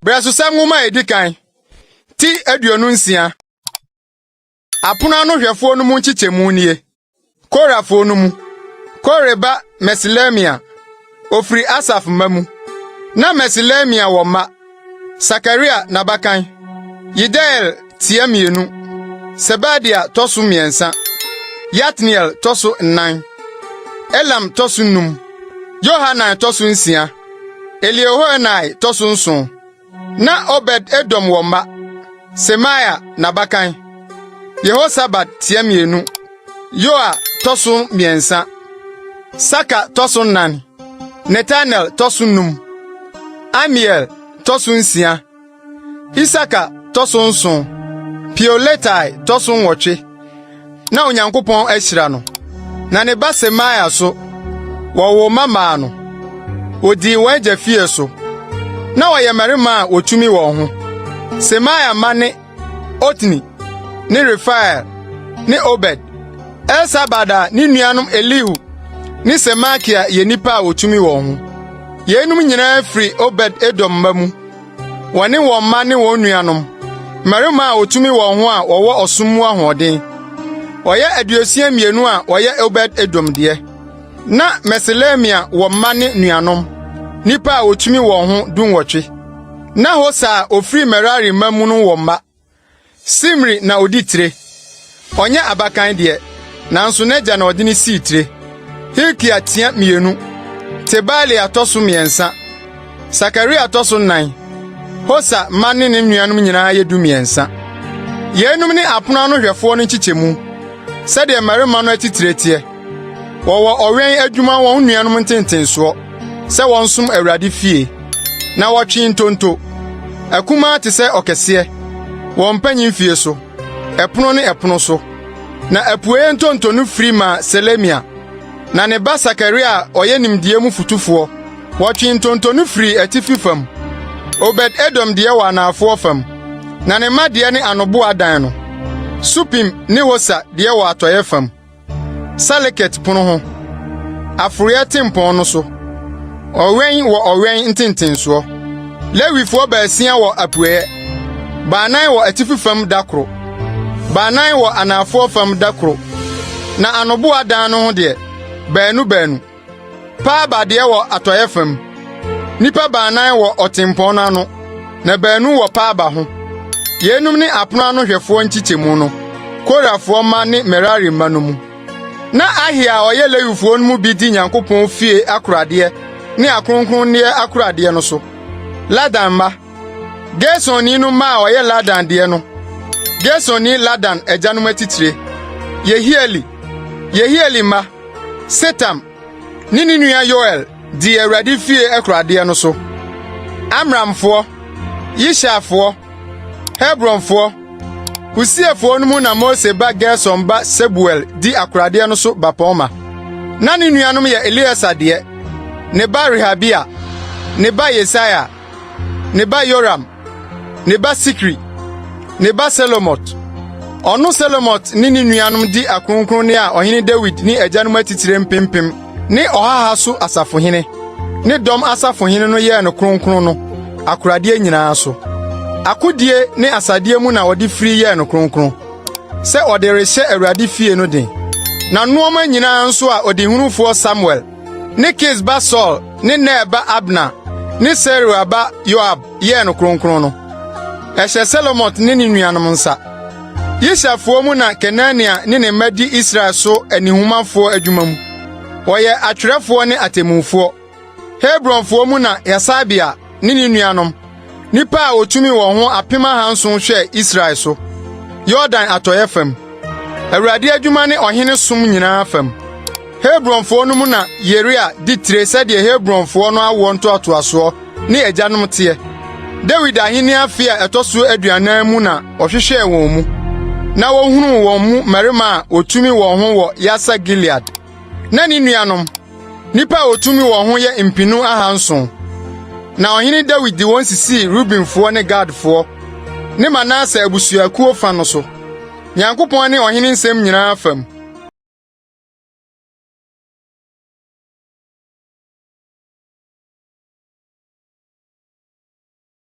Brasusa nwoma edikan. Ti aduonu nsia. Apuna no hwefo no mu nchichemu nie. Korafo no mu. Koreba Mesilemia. Ofri Asaf mamu. Na Mesilemia wo ma. Sakaria nabakan. Yidel tiamienu. Sebadia tosu miensa. Yatniel tosu 9. Elam tosu num. Yohanan tosu nsia. Eliehoenai tosu nson. Na Obed Edom wo ma. Semaya nabakan. Yehosabat tiamienu. Yoa tosu miensa. Saka tosu 9. Netanel tosu num. Amiel tosu nsia. Isaka tosu nson. Pioletai tosu nwotwe. Na Onyankopon ahyira no. Na ne ba Semaya so. Wo mama no. Odi wagya fie so. Na woye marima a wotumi wo ho. Semaya mane Otni, ne Refael, ne Obed. Elsabada ni nuanom Elihu, ni Semakia ye nipa a wotumi wo ho. Yenum nyina free Obed Edom mamu. Wone wo ma ne wo nuanom. Marima a wotumi wo ho a wo osommu ahoden. Oye aduosia mienu a oye Obed Edom de. Na Mesilemia wo ma ne nuanom. Nipa a wotumi wo ho dunwotwe. Na Hosa ofri Merari mamu no wo ma. Simri na oditire. Onya abakan de. Nanso n'agya na odi ne siitire. Hilkia tia mienu. Tebali atoso miensa. Sakaria atoso 9. Hosa mane ne nuanom nyinaa yedu miensa. Yenum ne apona no hwefo no nchichemu. Sede marima no atitiretie. Wowo owen adwuma won nuanom ntentenso. Se won som Awurade fie. Na wotwe ntonto. Akuma te se okese. Won panyin fie so. Epono ne epono so. Na apueye ntonto no frima Selemia. Na ne ba Sakaria oye nimdie mu futufo. Wotwe ntonto no fri atifi fam. Obed Edom de wa na afo fam. Na ne made ne anobo adan no. Supim ne Hosa de wa atoye fam. Saleket pono ho. Afuriya tempon no so. Owen wo owen ntintinso. Lewifo baasia wo apueye. Baanan wo atifi fam dakro. Baanan wo anafo fam dakro. Na anobo adan no ho de baanu. Pa ba de wo atoye fam. Nipa baanan wo otempon ano. Na baanu wo pa ba ho. Yenum ne apona no hwefo nchichemu no. Korafo ma ne Merari manumu. Na ahia oye lewifo no mu bi di Nyankopon fie akurade ne akronkron ne akurade no so. Ladan ma. Gesoni no ma oye Ladan de no. Gesoni Ladan ejanum atitire. Yehieli ma. Setam. Nini nua Yoel di Awurade fie akurade no so. Amramfo. Yishafo. Hebronfo. Usiefo no mu na Mose ba Gerson ba Sebuel di akurade no so bapoma. Na ne nuanom ye Eliezer de. Ne ba Rehabia. Ne ba Yesaya. Ne ba Yoram. Ne ba Sikri. Ne ba Selomot. Ono Selomot ni nuanom di akronkron ne a ohene David ni ajanum atitire mpempem ne ohaha so asafohene. Ne dom asafohene no ye no kronkron no akurade nyinaa so. Akodie ne asadie mu na odi firi ye no kronkron. Se ode rehye Awurade fie no den. Na nooma nyinaa nso a odi hunufo Samuel, ne Kisba Saul, ne Neba Abna, ne Seruia ba Yoab ye no kronkron no. Ehye Selomot ne ne nuanom nsa. Yishafo mu na Kenania ne ne madi Israel so anihumafo adwuma mu. Woye atwerefo ne atemufo. Hebronfo mu na Yesabia ne ne nuanom. Nipa a otumi wo ho apema hanson hwe Israel so. Jordan atoye fam. Awurade adwuma ne ohene som nyinaa fam. Hebronfo no mu na Yeria di tire sede Hebronfo no awo nto atoaso ne agyanom te. David ahene afi a etoso aduanan mu na ohwehwe won mu. Na wohunu won mu marima a otumi wo ho wo Yasa Gilead. Na ni nuanom. Nipa a otumi wo ho ye mpinu ahanson. Na ohene David di won sisi Rubenfo ne Gadfo ne Manase abusuakuo fa no so. Nyankopon ne ohene nsem nyinaa fam.